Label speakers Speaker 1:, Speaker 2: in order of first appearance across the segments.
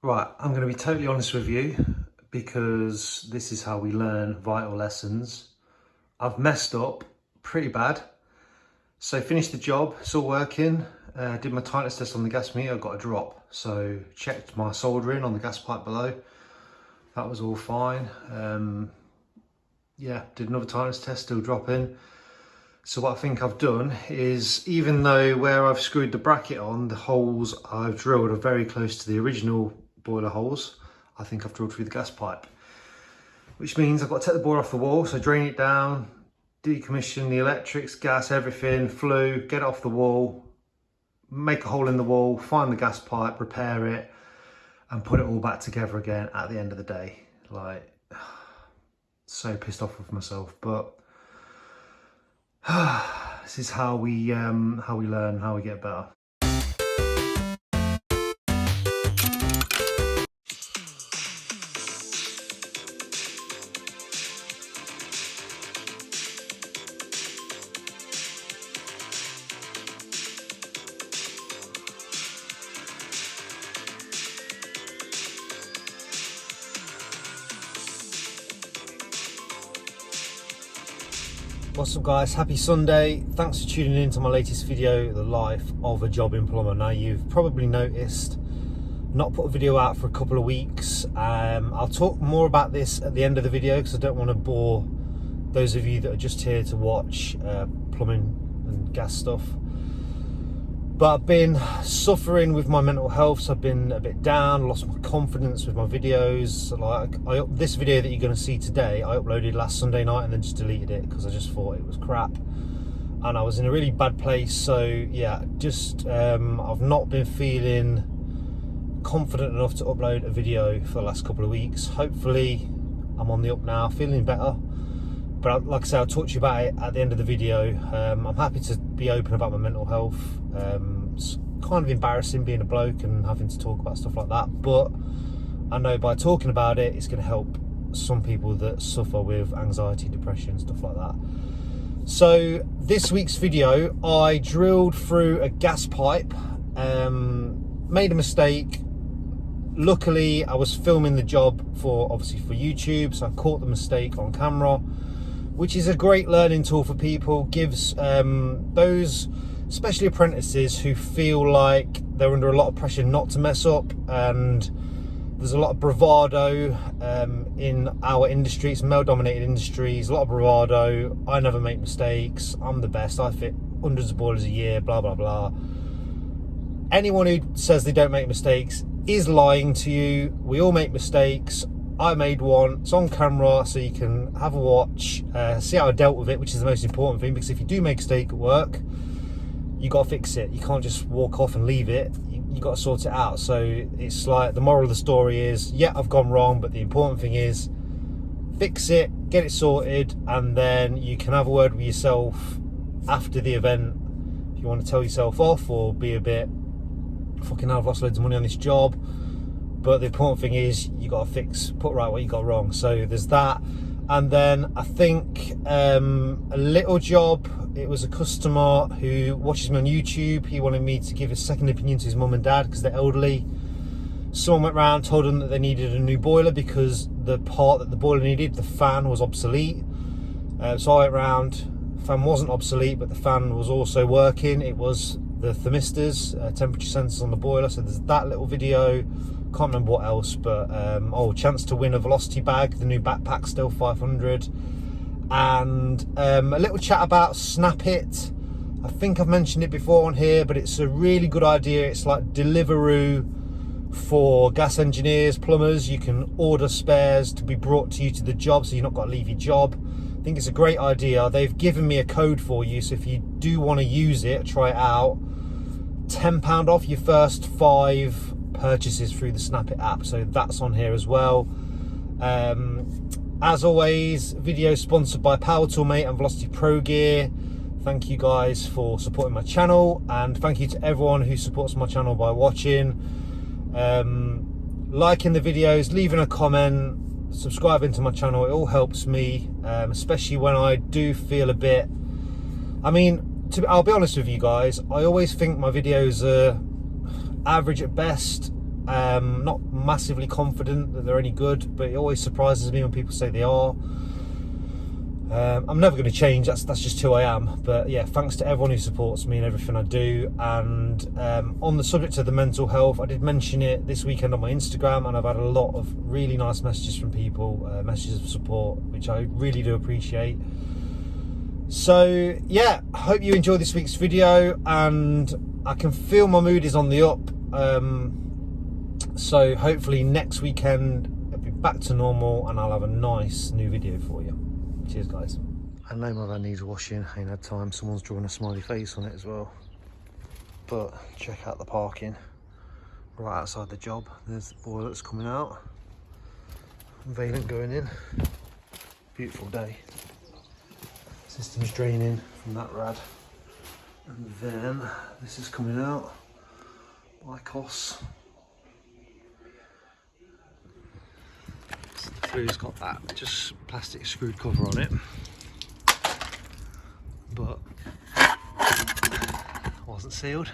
Speaker 1: Right, I'm going to be totally honest with you because this is how we learn vital lessons. I've messed up pretty bad. So finished the job, it's all working, did my tightness test on the gas meter, got a drop. So checked my soldering on the gas pipe below, that was all fine. Yeah, did another tightness test, still dropping. So what I think I've done is, even though where I've screwed the bracket on, the holes I've drilled are very close to the original boiler holes, I think I've drilled through the gas pipe. Which means I've got to take the boiler off the wall, so drain it down, decommission the electrics, gas, everything, flue, get it off the wall, make a hole in the wall, find the gas pipe, repair it, and put it all back together again at the end of the day. Like, so pissed off with myself, but this is how we learn, how we get better. What's up guys, happy Sunday. Thanks for tuning in to my latest video, the life of a jobbing plumber. Now you've probably noticed not put a video out for a couple of weeks. I'll talk more about this at the end of the video because I don't want to bore those of you that are just here to watch plumbing and gas stuff. But I've been suffering with my mental health, so I've been a bit down, lost my confidence with my videos. Like this video that you're going to see today, I uploaded last Sunday night and then just deleted it because I just thought it was crap. And I was in a really bad place, so yeah, just I've not been feeling confident enough to upload a video for the last couple of weeks. Hopefully I'm on the up now, feeling better. But like I say, I'll talk to you about it at the end of the video. I'm happy to be open about my mental health. It's kind of embarrassing being a bloke and having to talk about stuff like that, but I know by talking about it, it's going to help some people that suffer with anxiety, depression, stuff like that. So this week's video, I drilled through a gas pipe, made a mistake. Luckily, I was filming the job obviously for YouTube, so I caught the mistake on camera, which is a great learning tool for people. Gives those especially apprentices who feel like they're under a lot of pressure not to mess up, and there's a lot of bravado in our industry. It's male dominated industries, a lot of bravado. I never make mistakes, I'm the best, I fit hundreds of boilers a year, blah blah blah. Anyone who says they don't make mistakes is lying to you. We all make mistakes. I made one, it's on camera, so you can have a watch, see how I dealt with it, which is the most important thing, because if you do make a mistake at work, you got to fix it. You can't just walk off and leave it. You got to sort it out. So it's like, the moral of the story is, yeah, I've gone wrong, but the important thing is fix it, get it sorted, and then you can have a word with yourself after the event. If you want to tell yourself off or be a bit, fucking hell, I've lost loads of money on this job. But the important thing is you got to put right what you got wrong. So there's that. And then I think a little job, it was a customer who watches me on YouTube. He wanted me to give a second opinion to his mum and dad because they're elderly. Someone went round, told them that they needed a new boiler because the part that the boiler needed, the fan, was obsolete. So I went round, the fan wasn't obsolete, but the fan was also working. It was the thermistors, temperature sensors on the boiler. So there's that little video. Can't remember what else, but chance to win a velocity bag, the new backpack, still 500, and a little chat about Snap It. I think I've mentioned it before on here, but it's a really good idea. It's like Deliveroo for gas engineers, plumbers. You can order spares to be brought to you to the job, so you're not got to leave your job. I think it's a great idea. They've given me a code for you, so if you do want to use it, try it out, £10 off your first 5 purchases through the Snap It app. So that's on here as well. As always, video sponsored by Power Tool Mate and Velocity Pro Gear. Thank you guys for supporting my channel, and thank you to everyone who supports my channel by watching, liking the videos, leaving a comment, subscribing to my channel. It all helps me, especially when I do feel a bit, I'll be honest with you guys, I always think my videos are average at best. Not massively confident that they're any good, but it always surprises me when people say they are. I'm never going to change, that's just who I am. But yeah, thanks to everyone who supports me and everything I do. And on the subject of the mental health, I did mention it this weekend on my Instagram, and I've had a lot of really nice messages from people, messages of support, which I really do appreciate. So yeah, I hope you enjoyed this week's video, and I can feel my mood is on the up. So hopefully next weekend it'll be back to normal and I'll have a nice new video for you. Cheers guys. I know my van needs washing, I ain't had time. Someone's drawn a smiley face on it as well. But check out the parking right outside the job. There's the boiler that's coming out. Valent going in. Beautiful day. System's draining from that rad. And then this is coming out. Lycos. The thru's got that just plastic screwed cover on it, but wasn't sealed,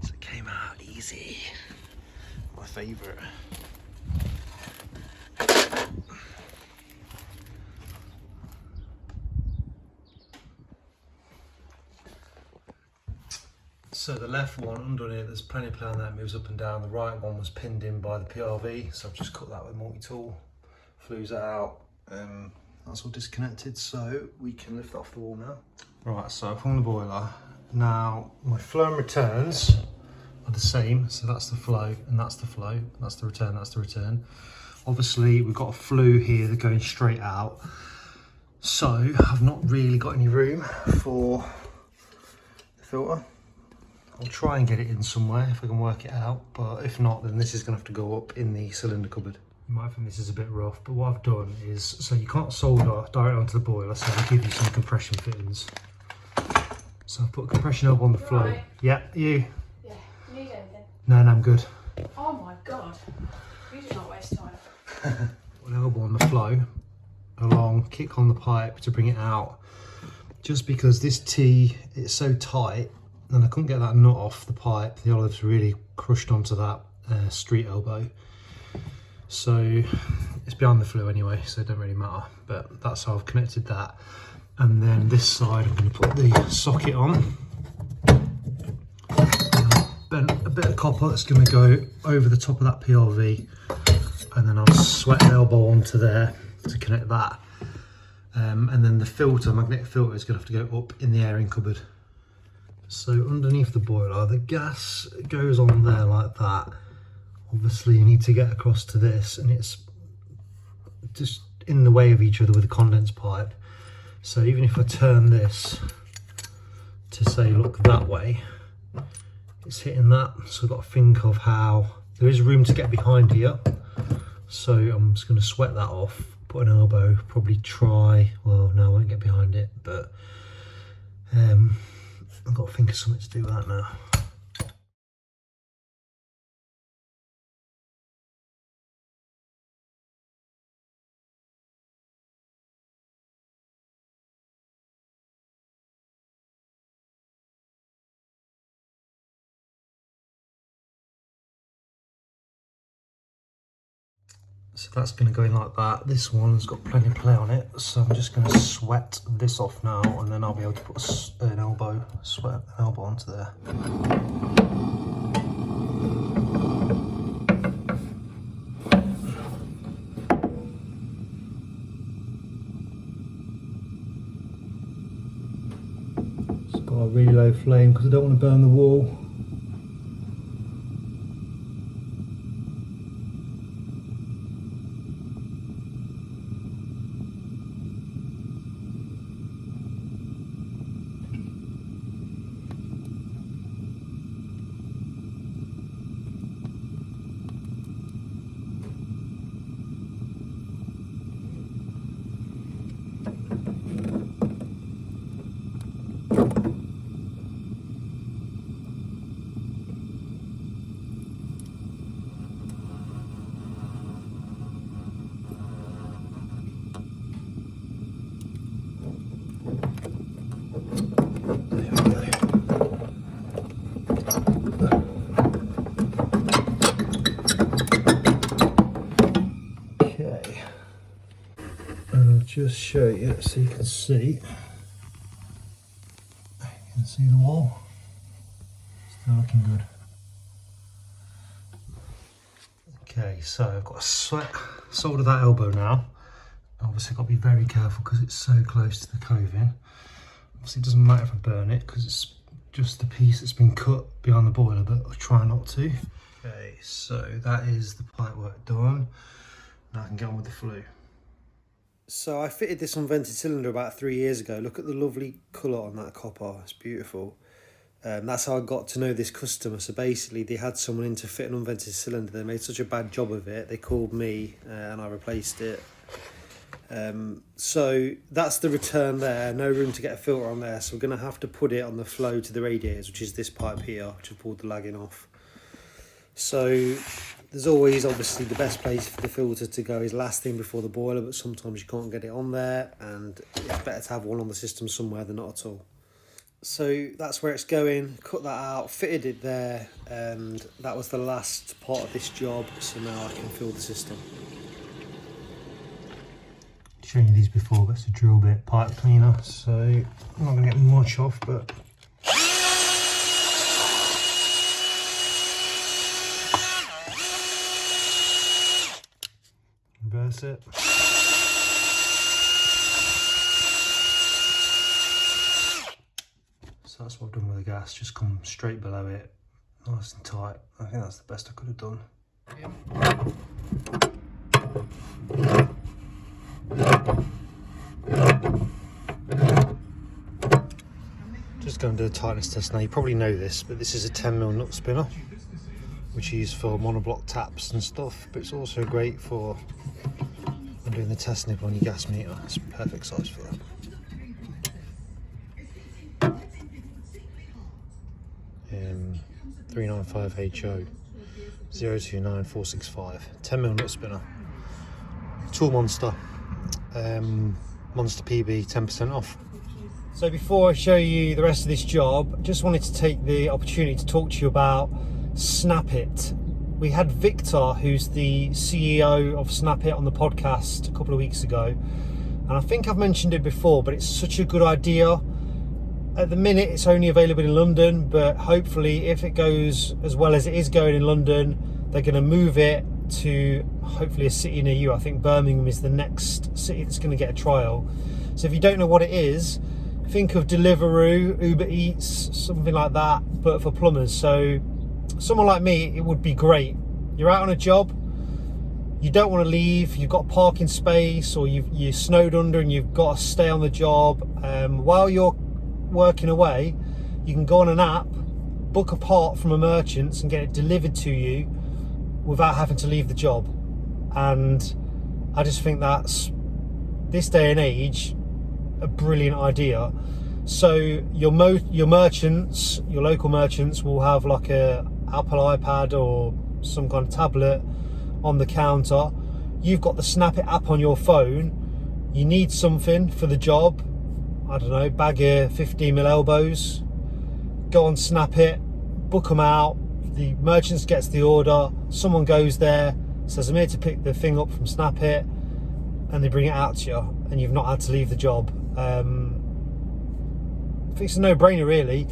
Speaker 1: so it came out easy. My favourite. So the left one underneath, there's plenty of play on that, moves up and down. The right one was pinned in by the PRV, so I've just cut that with multi-tool. Flues that out, that's all disconnected, so we can lift that off the wall now. Right, so from the boiler, now my flow and returns are the same, so that's the flow and that's the flow, that's the return, that's the return. Obviously we've got a flue here that's going straight out, so I've not really got any room for the filter. I'll try and get it in somewhere if I can work it out, but if not, then this is going to have to go up in the cylinder cupboard. You might think this is a bit rough, but what I've done is, so you can't solder directly onto the boiler, so I'll give you some compression fittings. So I've put a compression elbow on the flow.
Speaker 2: Right.
Speaker 1: Yeah, you?
Speaker 2: Yeah, you need anything?
Speaker 1: No, I'm good.
Speaker 2: Oh my god, you do not waste time.
Speaker 1: Put an elbow on the flow, along, kick on the pipe to bring it out. Just because this T, it's so tight, and I couldn't get that nut off the pipe, the olive's really crushed onto that street elbow. So it's behind the flue anyway, so it don't really matter, but that's how I've connected that. And then this side I'm going to put the socket on, bent a bit of copper that's going to go over the top of that PRV, and then I'll sweat the elbow onto there to connect that. And then the filter, magnetic filter, is going to have to go up in the airing cupboard. So underneath the boiler, the gas goes on there like that. Obviously you need to get across to this, and it's just in the way of each other with the condense pipe. So even if I turn this to say look that way, it's hitting that. So I've got to think of how there is room to get behind here. So I'm just going to sweat that off, put an elbow, probably try, well no I won't get behind it, but I've got to think of something to do with that now. So that's going to go in like that. This one's got plenty of play on it, so I'm just going to sweat this off now, and then I'll be able to put an elbow, sweat an elbow onto there. It's got a really low flame because I don't want to burn the wall. just show you so you can see. You can see the wall. Still looking good. Okay, so I've got a solder that elbow now. Obviously, got to be very careful because it's so close to the coving. Obviously, it doesn't matter if I burn it because it's just the piece that's been cut behind the boiler, but I'll try not to. Okay, so that is the pipe work done. Now I can get on with the flue. So I fitted this unvented cylinder about 3 years ago. Look at the lovely colour on that copper, it's beautiful. That's how I got to know this customer. So basically they had someone in to fit an unvented cylinder. They made such a bad job of it, they called me and I replaced it. So that's the return there, no room to get a filter on there, so we're going to have to put it on the flow to the radiators, which is this pipe here, which I've pulled the lagging off. So there's always obviously the best place for the filter to go is last thing before the boiler, but sometimes you can't get it on there and it's better to have one on the system somewhere than not at all. So that's where it's going, cut that out, fitted it there, and that was the last part of this job, so now I can fill the system. Shown you these before, but it's a drill bit pipe cleaner, so I'm not going to get much off, but reverse it. So that's what I've done with the gas, just come straight below it, nice and tight. I think that's the best I could have done. Just going to do a tightness test now. You probably know this, but this is a 10mm nut spinner, which is for monoblock taps and stuff, but it's also great for when doing the test nipple on your gas meter. It's a perfect size for that. Um, 395HO 029465, 10mm nut spinner, Tool Monster, Monster PB, 10% off. So before I show you the rest of this job, I just wanted to take the opportunity to talk to you about Snap It. We had Victor, who's the CEO of Snap It, on the podcast a couple of weeks ago, and I think I've mentioned it before, but it's such a good idea. At the minute it's only available in London, but hopefully if it goes as well as it is going in London, they're going to move it to hopefully a city near you. I think Birmingham is the next city that's going to get a trial. So if you don't know what it is, think of Deliveroo, Uber Eats, something like that, but for plumbers. So someone like me, it would be great. You're out on a job, you don't want to leave, you've got parking space, or you're snowed under and you've got to stay on the job. While you're working away, you can go on an app, book a part from a merchant and get it delivered to you without having to leave the job. And I just think that's, this day and age, a brilliant idea. So your merchants, your local merchants, will have like a Apple iPad or some kind of tablet on the counter. You've got the Snap It app on your phone. You need something for the job, I don't know, bag of 15mm elbows, go on Snap It, book them out, the merchant gets the order, someone goes there, says I'm here to pick the thing up from Snap It, and they bring it out to you, and you've not had to leave the job. I think it's a no-brainer really.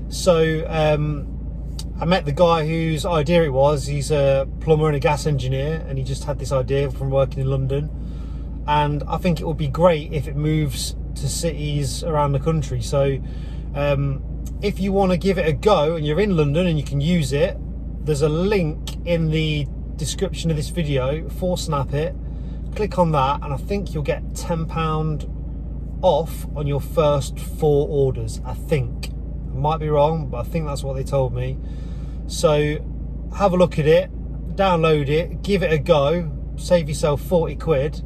Speaker 1: So I met the guy whose idea it was. He's a plumber and a gas engineer, and he just had this idea from working in London, and I think it would be great if it moves to cities around the country. So if you want to give it a go and you're in London and you can use it, there's a link in the description of this video for Snap It. Click on that and I think you'll get £10 off on your first 4 orders. I think, I might be wrong, but I think that's what they told me. So have a look at it, download it, give it a go, save yourself 40 quid.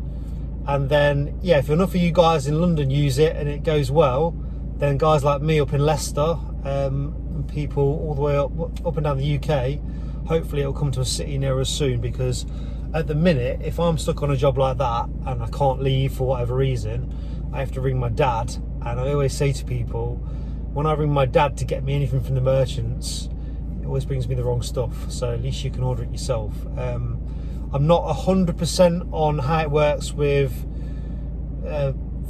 Speaker 1: And then, yeah, if enough of you guys in London use it and it goes well, then guys like me up in Leicester, and people all the way up and down the UK, hopefully it'll come to a city near us soon. Because at the minute, if I'm stuck on a job like that and I can't leave for whatever reason, I have to ring my dad. And I always say to people, when I ring my dad to get me anything from the merchants, it always brings me the wrong stuff. So at least you can order it yourself. I'm not 100% on how it works with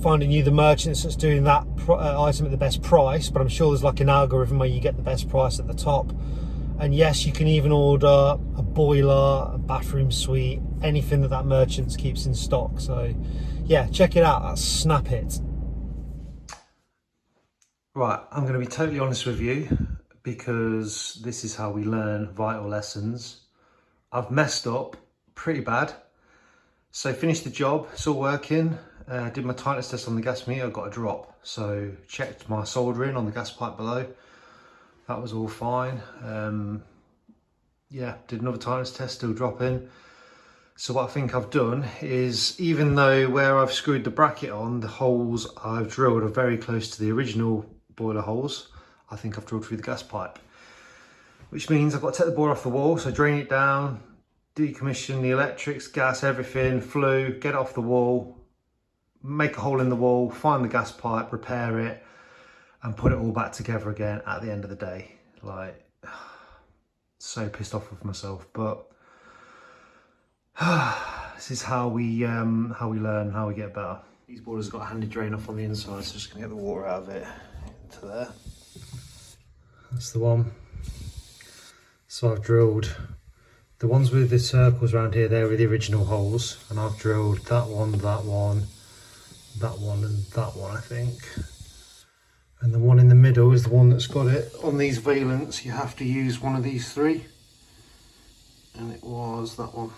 Speaker 1: finding you the merchants that's doing that item at the best price, but I'm sure there's like an algorithm where you get the best price at the top. And yes, you can even order a boiler, a bathroom suite, anything that merchant keeps in stock. So yeah, check it out. That's Snap It. Right, I'm going to be totally honest with you, because this is how we learn vital lessons. I've messed up pretty bad. So finished the job, it's all working. Did my tightness test on the gas meter, got a drop. So checked my soldering on the gas pipe below. That was all fine. Yeah, did another tightness test, still dropping. So what I think I've done is, even though where I've screwed the bracket on, the holes I've drilled are very close to the original boiler holes, I think I've drilled through the gas pipe. Which means I've got to take the boiler off the wall, so drain it down, decommission the electrics, gas, everything, flue, get it off the wall, make a hole in the wall, find the gas pipe, repair it, and put it all back together again at the end of the day. Like, so pissed off with myself, but this is how we learn, how we get better. These boilers have got a handy drain off on the inside, so just gonna get the water out of it into there. That's the one. So I've drilled the ones with the circles around here, they were the original holes, and I've drilled that one, that one, that one, and that one, I think. And the one in the middle is the one that's got it. On these valents, you have to use one of these three, and it was that one.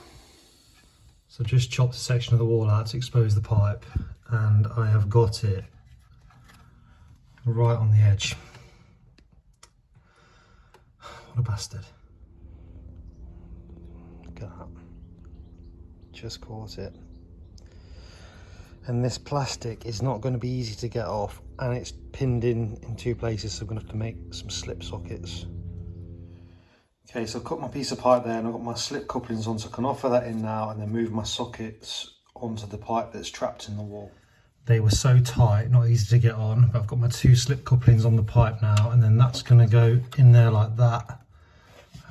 Speaker 1: So just chopped a section of the wall out to expose the pipe, and I have got it right on the edge. What a bastard. Look at that. Just caught it. And this plastic is not going to be easy to get off, and it's pinned in two places, so I'm going to have to make some slip sockets. Okay, so I've cut my piece of pipe there, and I've got my slip couplings on, so I can offer that in now and then move my sockets onto the pipe that's trapped in the wall. They were so tight, not easy to get on, but I've got my two slip couplings on the pipe now, and then that's going to go in there like that,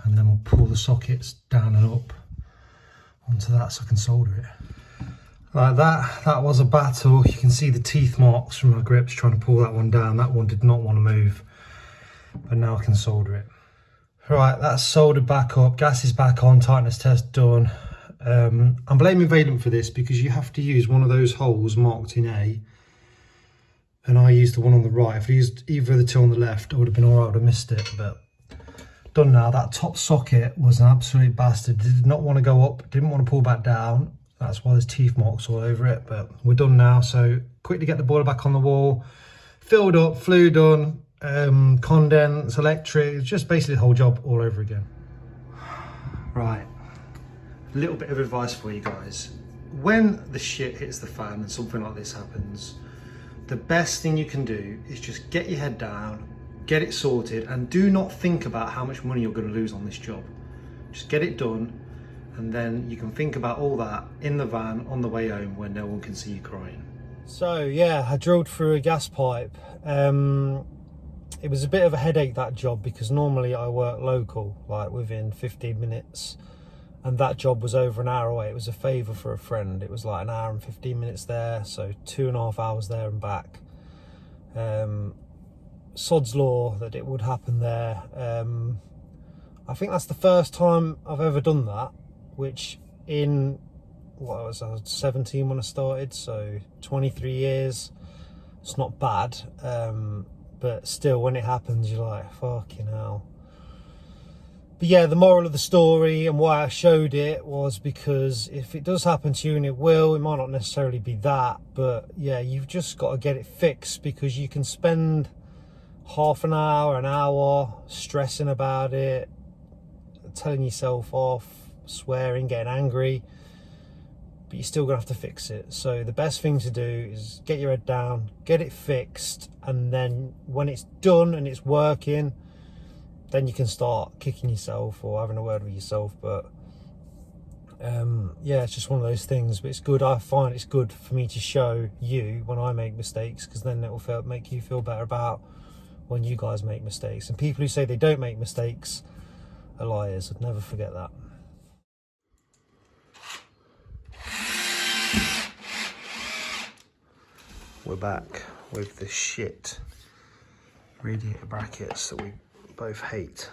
Speaker 1: and then we'll pull the sockets down and up onto that so I can solder it. Like that. That was a battle. You can see the teeth marks from my grips trying to pull that one down. That one did not want to move, but now I can solder it. Right, that's soldered back up, gas is back on, tightness test done. I'm blaming Valent for this because you have to use one of those holes marked in A, and I used the one on the right. If I used either of the two on the left, I would have been alright, I would have missed it, but done now. That top socket was an absolute bastard. Did not want to go up, didn't want to pull back down. That's why there's teeth marks all over it, but we're done now. So quickly get the boiler back on the wall, filled up, flue done, condense, electric, just basically the whole job all over again. Right, a little bit of advice for you guys. When the shit hits the fan and something like this happens, the best thing you can do is just get your head down, get it sorted, and do not think about how much money you're going to lose on this job. Just get it done, and then you can think about all that in the van on the way home when no one can see you crying. So yeah, I drilled through a gas pipe. It was a bit of a headache, that job, because normally I work local, like within 15 minutes, and that job was over an hour away. It was a favour for a friend. It was like an hour and 15 minutes there, so 2.5 hours there and back. Sod's law that it would happen there. I think that's the first time I've ever done that, which in, I was 17 when I started, so 23 years. It's not bad, but still, when it happens, you're like, fucking hell. But yeah, the moral of the story and why I showed it was because if it does happen to you, and it will, it might not necessarily be that, but yeah, you've just got to get it fixed, because you can spend half an hour stressing about it, telling yourself off, swearing, getting angry, but you're still gonna have to fix it. So the best thing to do is get your head down, get it fixed, and then when it's done and it's working, then you can start kicking yourself or having a word with yourself. But yeah, it's just one of those things. But it's good. I find it's good for me to show you when I make mistakes, because then it will make you feel better about when you guys make mistakes. And people who say they don't make mistakes are liars. I'd never forget that. We're back with the shit radiator brackets that we both hate.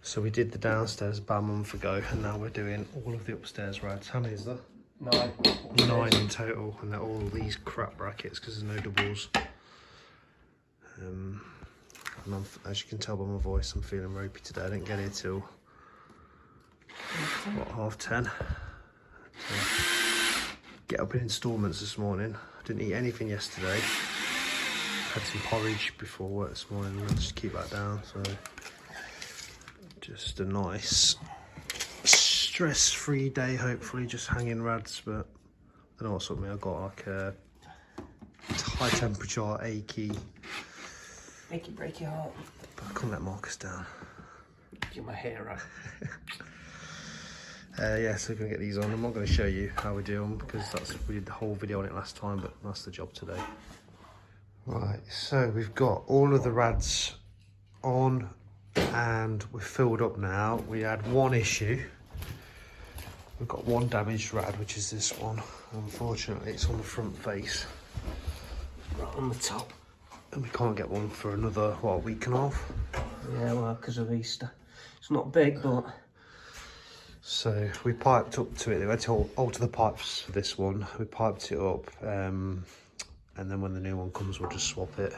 Speaker 1: So we did the downstairs about a month ago, and now we're doing all of the upstairs rads. How many is there?
Speaker 3: 9.
Speaker 1: 9 in total, and they're all these crap brackets because there's no doubles. And as you can tell by my voice, I'm feeling ropey today. I didn't get here till what, 10:30. So, get up in instalments this morning. I didn't eat anything yesterday. Had some porridge before work this morning, and just keep that down. So just a nice stress-free day, hopefully, just hanging rads. But I don't know what's up with me. I've got like a high temperature, achy.
Speaker 3: Make it break your heart.
Speaker 1: But I can't let Marcus down.
Speaker 3: Get my hair out.
Speaker 1: Yeah, so we're gonna get these on. I'm not gonna show you how we do them because we did the whole video on it last time, but that's the job today. Right, so we've got all of the rads on and we're filled up now. We had one issue. We've got one damaged rad, which is this one. Unfortunately, it's on the front face.
Speaker 3: Right on the top.
Speaker 1: And we can't get one for another, what, a week and a half?
Speaker 3: Yeah, well, because of Easter. It's not big, but...
Speaker 1: So we piped up to it. We had to alter the pipes for this one. We piped it up, and then when the new one comes, we'll just swap it.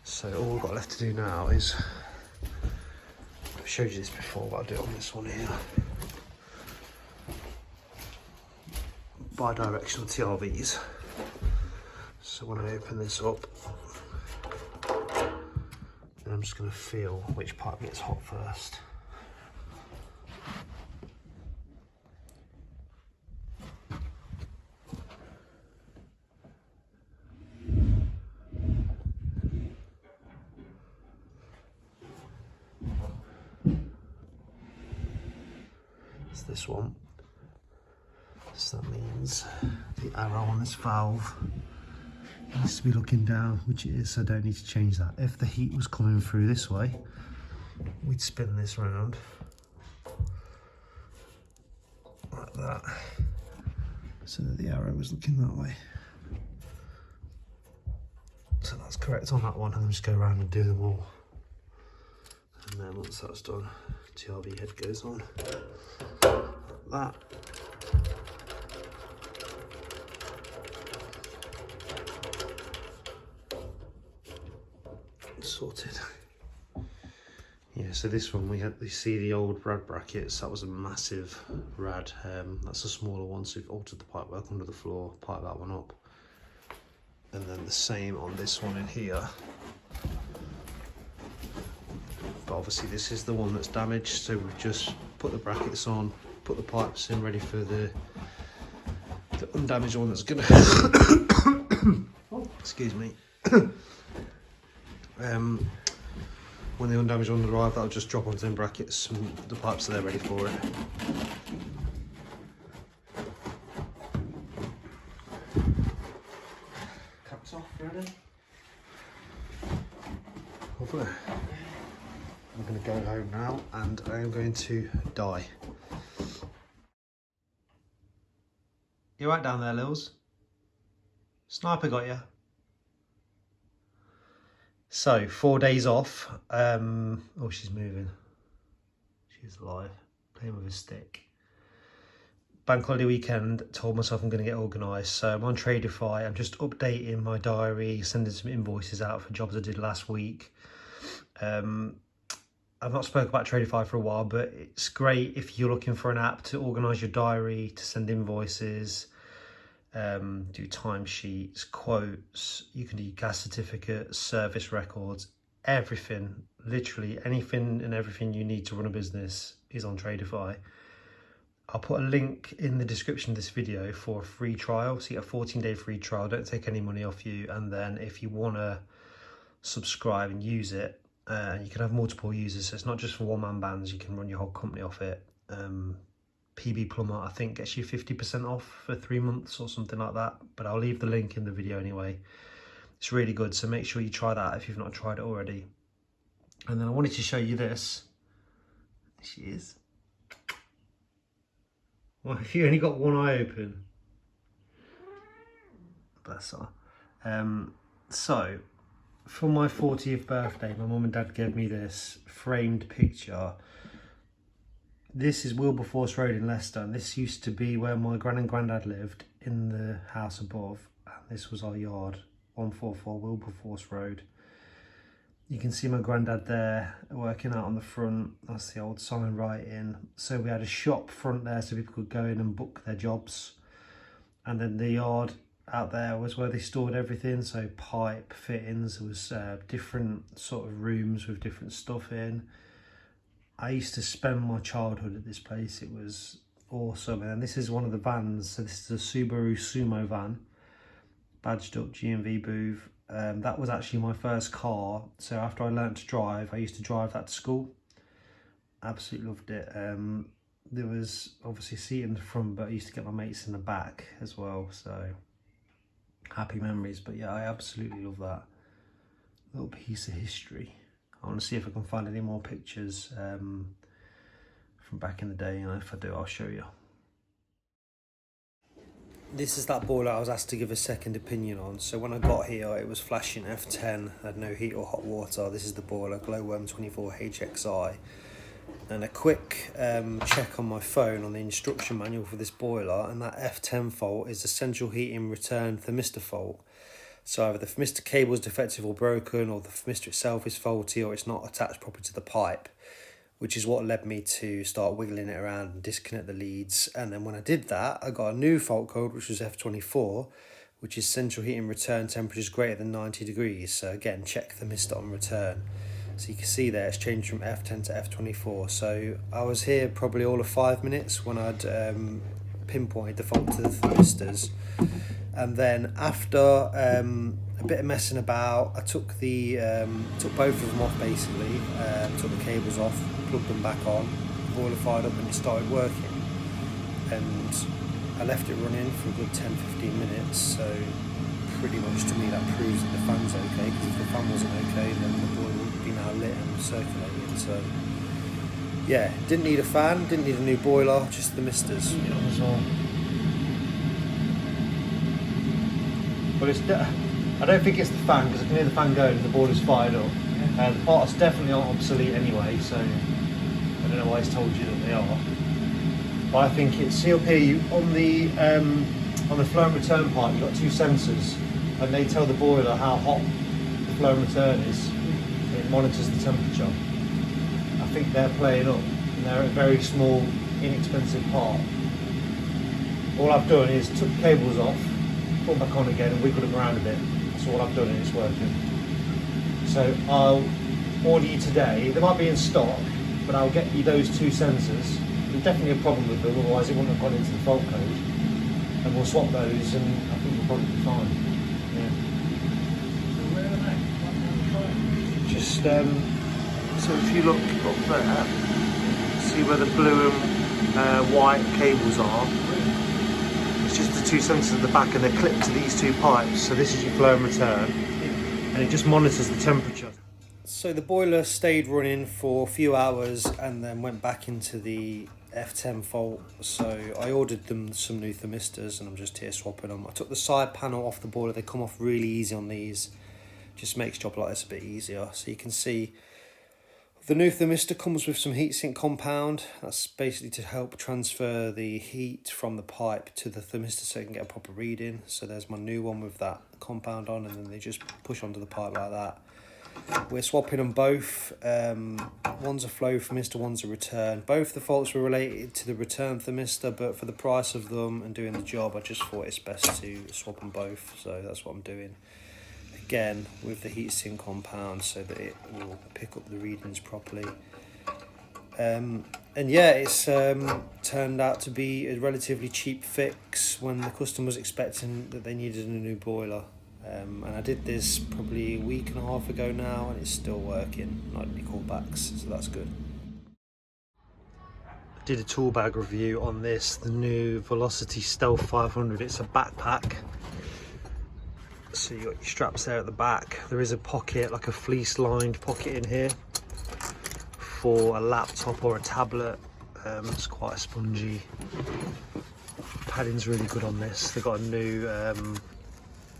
Speaker 1: So all we've got left to do now is, I've showed you this before, but I'll do it on this one here. Bi-Directional Trvs. So when I open this up, then I'm just going to feel which pipe gets hot first. It's this one. So that means the arrow on this valve needs to be looking down, which it is, so I don't need to change that. If the heat was coming through this way, we'd spin this round like that, so that the arrow was looking that way. So that's correct on that one, and then just go around and do them all. And then once that's done, TRV head goes on like that. Sorted. Yeah, so this one you see the old rad brackets. That was a massive rad. That's a smaller one, so we've altered the pipe work under the floor, pipe that one up, and then the same on this one in here. But obviously this is the one that's damaged, so we've just put the brackets on, put the pipes in, ready for the undamaged one that's gonna excuse me. When the undamaged one arrives, that'll just drop onto them brackets and the pipes are there ready for it.
Speaker 3: Caps off, ready?
Speaker 1: Lovely. I'm going to go home now and I am going to die. You right down there, Lils? Sniper got you. So 4 days off. Oh, she's moving. She's alive, playing with a stick. Bank holiday weekend, told myself I'm going to get organised. So I'm on Tradify. I'm just updating my diary, sending some invoices out for jobs I did last week. I've not spoken about Tradify for a while, but it's great if you're looking for an app to organise your diary, to send invoices, do timesheets, quotes. You can do gas certificates, service records, everything. Literally anything and everything you need to run a business is on Tradify. I'll put a link in the description of this video for a free trial. So you get a 14-day free trial, don't take any money off you. And then if you want to subscribe and use it, you can have multiple users. So it's not just for one-man bands, you can run your whole company off it. B Plumber, I think, gets you 50% off for 3 months or something like that. But I'll leave the link in the video anyway. It's really good, so make sure you try that if you've not tried it already. And then I wanted to show you this. There she is. Well, if you only got one eye open. bless her. So, for my 40th birthday, my mum and dad gave me this framed picture. This is Wilberforce Road in Leicester, and this used to be where my gran and granddad lived in the house above. And this was our yard, 144 Wilberforce Road. You can see my granddad there working out on the front. That's the old sign writing. So we had a shop front there so people could go in and book their jobs. And then the yard out there was where they stored everything. So pipe, fittings, there was different sort of rooms with different stuff in. I used to spend my childhood at this place. It was awesome. And this is one of the vans. So this is a Subaru Sumo van, badged up G&V booth. That was actually my first car. So after I learned to drive, I used to drive that to school. Absolutely loved it. There was obviously a seat in the front, but I used to get my mates in the back as well. So happy memories. But yeah, I absolutely love that little piece of history. I want to see if I can find any more pictures from back in the day, and if I do, I'll show you. This is that boiler I was asked to give a second opinion on. So when I got here, it was flashing F10, had no heat or hot water. This is the boiler, Glowworm 24HXI. And a quick check on my phone on the instruction manual for this boiler, and that F10 fault is the central heating return thermistor fault. So either the thermistor cable is defective or broken, or the thermistor itself is faulty, or it's not attached properly to the pipe, which is what led me to start wiggling it around and disconnect the leads. And then when I did that, I got a new fault code, which was F24, which is central heating return temperatures greater than 90 degrees. So again, check thermistor on return. So you can see there, it's changed from F10 to F24. So I was here probably all of 5 minutes when I'd pinpointed the fault to the thermistors. And then after a bit of messing about, I took both of them off basically, took the cables off, plugged them back on, the boiler fired up and it started working. And I left it running for a good 10-15 minutes, so pretty much to me that proves that the fan's okay, because if the fan wasn't okay then the boiler would be now lit and circulating. So yeah, didn't need a fan, didn't need a new boiler, just the misters. But I don't think it's the fan, because I can hear the fan going and the boiler's fired up. The parts definitely aren't obsolete anyway, so I don't know why he's told you that they are. But I think it's here on the flow and return pipe. You've got two sensors, and they tell the boiler how hot the flow and return is. It monitors the temperature. I think they're playing up, and they're a very small, inexpensive part. All I've done is took the cables off, put them back on again and wiggle them around a bit. That's all I've done and it's working. So I'll order you today. They might be in stock, but I'll get you those two sensors. There's definitely a problem with them, otherwise it wouldn't have gone into the fault code. And we'll swap those and I think we'll probably be fine. Yeah.
Speaker 2: So where are they?
Speaker 1: Just, so if you look up there, see where the blue and white cables are. It's just the two sensors at the back and they're clipped to these two pipes. So this is your flow and return, and it just monitors the temperature. So the boiler stayed running for a few hours and then went back into the F10 fault. So I ordered them some new thermistors and I'm just here swapping them. I took the side panel off the boiler. They come off really easy on these. Just makes job like this a bit easier. So you can see the new thermistor comes with some heatsink compound. That's basically to help transfer the heat from the pipe to the thermistor so you can get a proper reading. So there's my new one with that compound on, and then they just push onto the pipe like that. We're swapping them both. One's a flow thermistor, one's a return. Both the faults were related to the return thermistor, but for the price of them and doing the job, I just thought it's best to swap them both. So that's what I'm doing. Again with the heatsink compound so that it will pick up the readings properly. And yeah, it's turned out to be a relatively cheap fix when the customer was expecting that they needed a new boiler. And I did this probably a week and a half ago now and it's still working, not any callbacks, so that's good. I did a tool bag review on this, the new Velocity Stealth 500. It's a backpack. So you got your straps there at the back. There is a pocket, like a fleece lined pocket in here for a laptop or a tablet. It's quite spongy. Padding's really good on this. They've got a new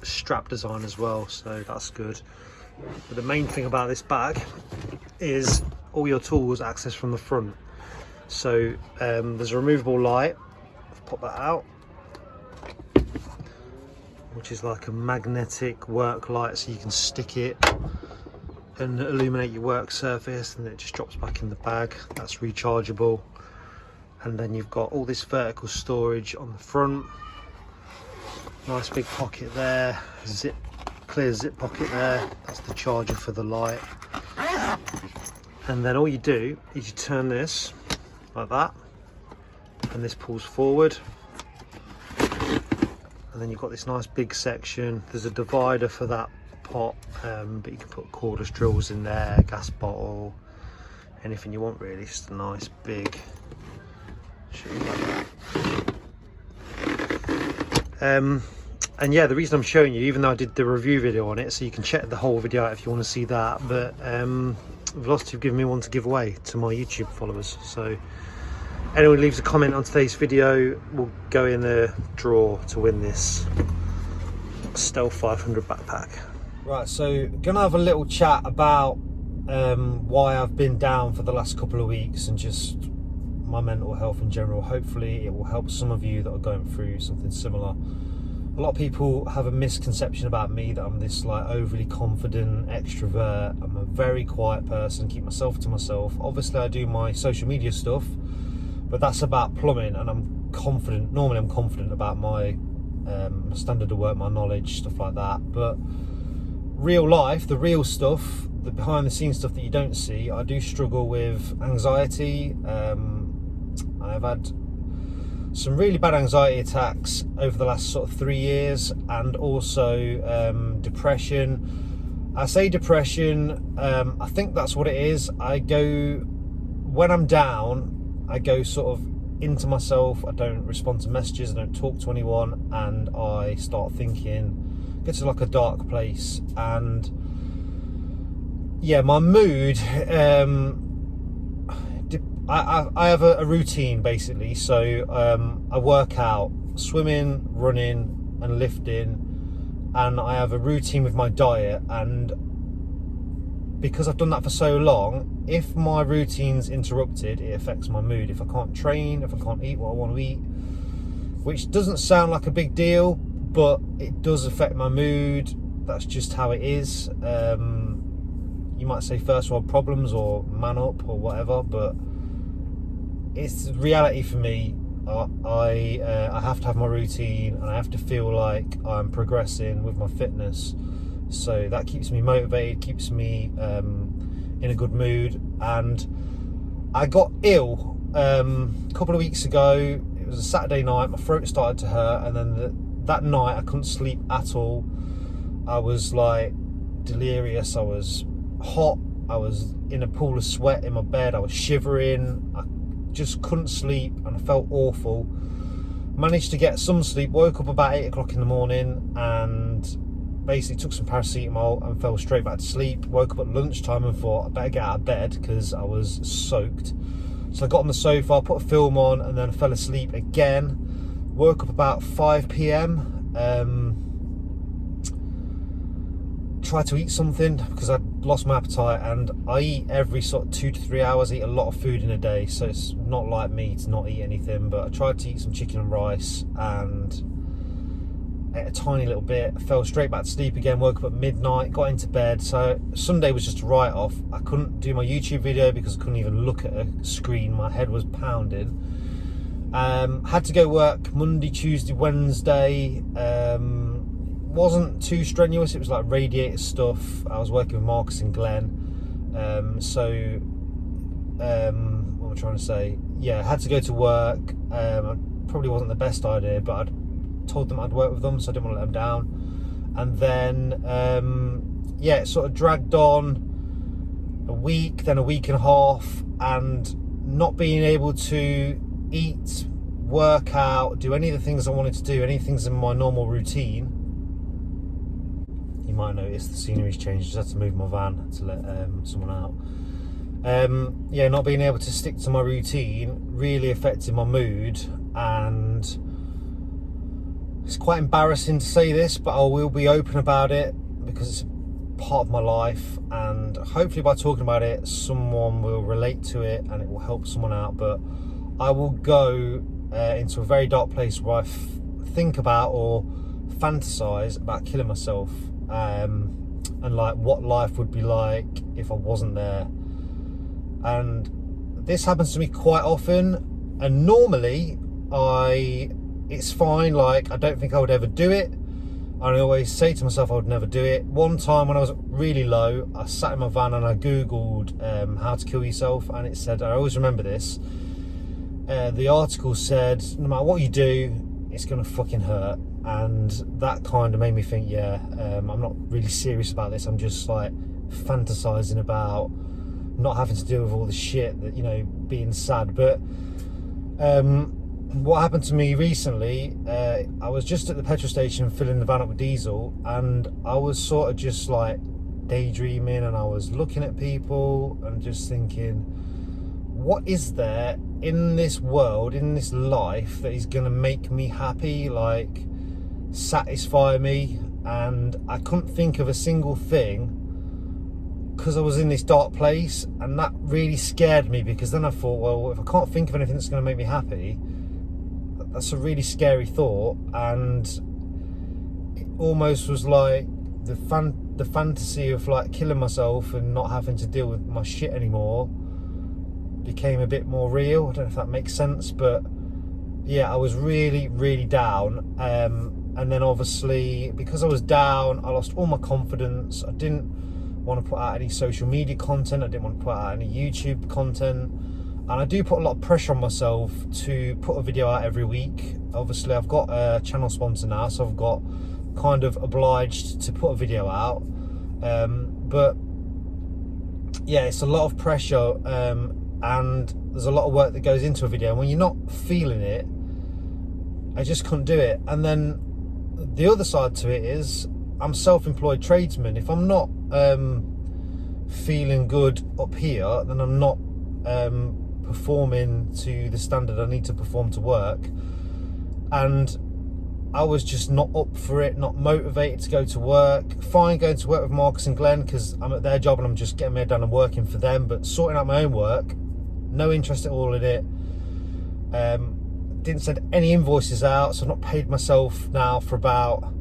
Speaker 1: strap design as well, so that's good. But the main thing about this bag is all your tools access from the front. So there's a removable light. I've popped that out, which is like a magnetic work light, so you can stick it and illuminate your work surface, and it just drops back in the bag. That's rechargeable. And then you've got all this vertical storage on the front. Nice big pocket there, clear zip pocket there. That's the charger for the light. And then all you do is you turn this like that, and this pulls forward. And then you've got this nice big section. There's a divider for that pot, but you can put cordless drills in there, gas bottle, anything you want really. Just a nice big, show you like that. And yeah, the reason I'm showing you, even though I did the review video on it, so you can check the whole video out if you want to see that, but Velocity have given me one to give away to my YouTube followers. So anyone who leaves a comment on today's video will go in the draw to win this Stealth 500 backpack. Right, so gonna have a little chat about why I've been down for the last couple of weeks and just my mental health in general. Hopefully it will help some of you that are going through something similar. A lot of people have a misconception about me that I'm this like overly confident extrovert. I'm a very quiet person, keep myself to myself. Obviously I do my social media stuff, but that's about plumbing, and I'm confident. Normally I'm confident about my standard of work, my knowledge, stuff like that. But real life, the real stuff, the behind the scenes stuff that you don't see, I do struggle with anxiety. I've had some really bad anxiety attacks over the last sort of 3 years, and also depression. I say depression, I think that's what it is. When I'm down, I go sort of into myself. I don't respond to messages, I don't talk to anyone, and I start thinking, get to like a dark place. And yeah, my mood, I have a routine basically. So I work out swimming, running and lifting, and I have a routine with my diet. And because I've done that for so long, if my routine's interrupted, it affects my mood. If I can't train, if I can't eat what I want to eat, which doesn't sound like a big deal, but it does affect my mood. That's just how it is. You might say first world problems or man up or whatever, but it's reality for me. I have to have my routine, and I have to feel like I'm progressing with my fitness. So that keeps me motivated, keeps me in a good mood. And I got ill a couple of weeks ago. It was a Saturday night. My throat started to hurt, and then that night I couldn't sleep at all. I was like delirious. I was hot. I was in a pool of sweat in my bed. I was shivering. I just couldn't sleep, and I felt awful. Managed to get some sleep. Woke up about 8 o'clock in the morning and basically took some paracetamol and fell straight back to sleep. Woke up at lunchtime and thought I better get out of bed because I was soaked. So I got on the sofa, put a film on, and then fell asleep again. Woke up about 5 p.m. Tried to eat something because I'd lost my appetite, and I eat every sort of 2 to 3 hours. I eat a lot of food in a day, so it's not like me to not eat anything. But I tried to eat some chicken and rice and ate a tiny little bit. I fell straight back to sleep again. Woke up at midnight, got into bed. So Sunday was just a write-off. I couldn't do my YouTube video because I couldn't even look at a screen. My head was pounding. Had to go work Monday, Tuesday, Wednesday. Wasn't too strenuous. It was like radiator stuff. I was working with Marcus and Glenn. What am I trying to say? Yeah, I had to go to work. Probably wasn't the best idea, but I'd told them I'd work with them, so I didn't want to let them down. And then yeah, it sort of dragged on a week, then a week and a half, and not being able to eat, work out, do any of the things I wanted to do, any things in my normal routine. You might notice the scenery's changed. Just had to move my van to let someone out. Yeah, not being able to stick to my routine really affected my mood, and It's quite embarrassing to say this, but I will be open about it because it's part of my life, and hopefully by talking about it someone will relate to it and it will help someone out. But I will go into a very dark place where I think about or fantasize about killing myself, and like what life would be like if I wasn't there. And this happens to me quite often, and normally it's fine. Like, I don't think I would ever do it. I always say to myself I would never do it. One time when I was really low, I sat in my van and I googled how to kill yourself, and it said, I always remember this, the article said no matter what you do, it's gonna fucking hurt. And that kind of made me think, yeah, I'm not really serious about this. I'm just like fantasizing about not having to deal with all the shit that, you know, being sad. But what happened to me recently, I was just at the petrol station filling the van up with diesel, and I was sort of just like daydreaming, and I was looking at people and just thinking, what is there in this world, in this life, that is going to make me happy, like satisfy me? And I couldn't think of a single thing because I was in this dark place, and that really scared me, because then I thought, well, if I can't think of anything that's going to make me happy, that's a really scary thought. And it almost was like the fantasy of like killing myself and not having to deal with my shit anymore became a bit more real. I don't know if that makes sense, but yeah, I was really, really down. And then obviously, because I was down, I lost all my confidence. I didn't want to put out any social media content. I didn't want to put out any YouTube content. And I do put a lot of pressure on myself to put a video out every week. Obviously, I've got a channel sponsor now, so I've got kind of obliged to put a video out. But yeah, it's a lot of pressure, and there's a lot of work that goes into a video. And when you're not feeling it, I just couldn't do it. And then the other side to it is, I'm self-employed tradesman. If I'm not feeling good up here, then I'm not performing to the standard I need to perform to work. And I was just not up for it, not motivated to go to work. Fine going to work with Marcus and Glenn because I'm at their job and I'm just getting my head down and working for them, but sorting out my own work, no interest at all in it. Didn't send any invoices out, so I've not paid myself now for about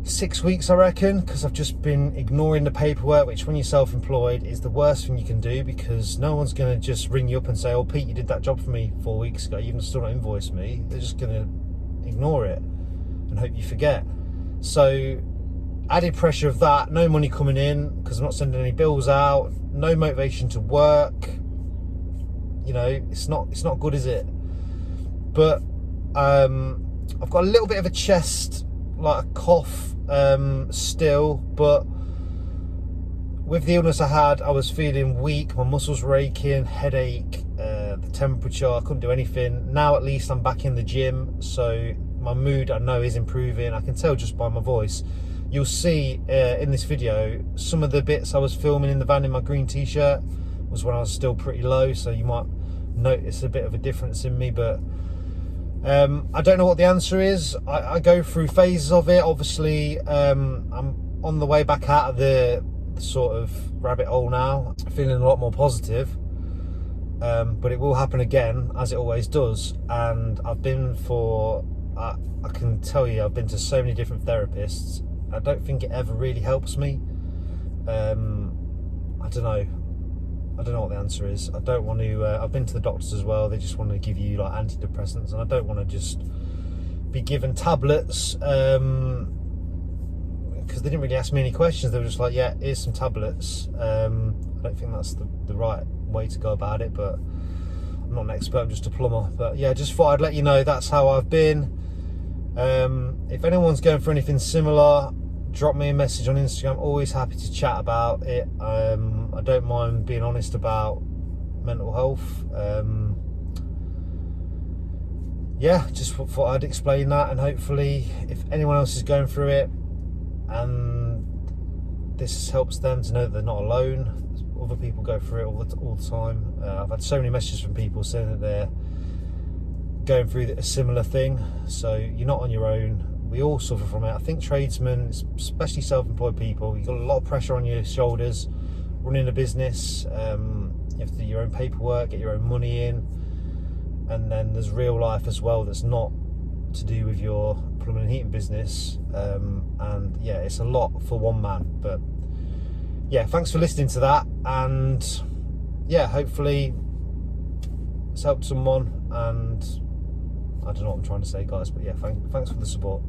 Speaker 1: 6 weeks, I reckon, because I've just been ignoring the paperwork, which when you're self-employed is the worst thing you can do, because no one's going to just ring you up and say, oh Pete, you did that job for me 4 weeks ago, you've still not invoiced me. They're just going to ignore it and hope you forget. So added pressure of that, no money coming in because I'm not sending any bills out, no motivation to work. You know, it's not good, is it? But I've got a little bit of a chest, like a cough still, but with the illness I had, I was feeling weak, my muscles were aching, headache, the temperature, I couldn't do anything. Now at least I'm back in the gym, so my mood I know is improving. I can tell just by my voice. You'll see in this video, some of the bits I was filming in the van in my green t-shirt was when I was still pretty low, so you might notice a bit of a difference in me. But I don't know what the answer is. I go through phases of it. Obviously, I'm on the way back out of the sort of rabbit hole now, feeling a lot more positive. But it will happen again, as it always does. And I've been I can tell you, I've been to so many different therapists. I don't think it ever really helps me. I don't know what the answer is. I don't want to, I've been to the doctors as well. They just want to give you like antidepressants, and I don't want to just be given tablets, because they didn't really ask me any questions. They were just like, yeah, here's some tablets. I don't think that's the right way to go about it, but I'm not an expert, I'm just a plumber. But yeah, just thought I'd let you know that's how I've been. If anyone's going for anything similar, drop me a message on Instagram. Always happy to chat about it. I don't mind being honest about mental health. Yeah, just thought I'd explain that, and hopefully if anyone else is going through it and this helps them to know that they're not alone. Other people go through it all the time. I've had so many messages from people saying that they're going through a similar thing, so you're not on your own. We all suffer from it. I think tradesmen, especially self-employed people, you've got a lot of pressure on your shoulders running a business. You have to do your own paperwork, get your own money in, and then there's real life as well that's not to do with your plumbing and heating business. And yeah, it's a lot for one man. But yeah, thanks for listening to that, and yeah, hopefully it's helped someone. And I don't know what I'm trying to say, guys, but yeah, thanks for the support.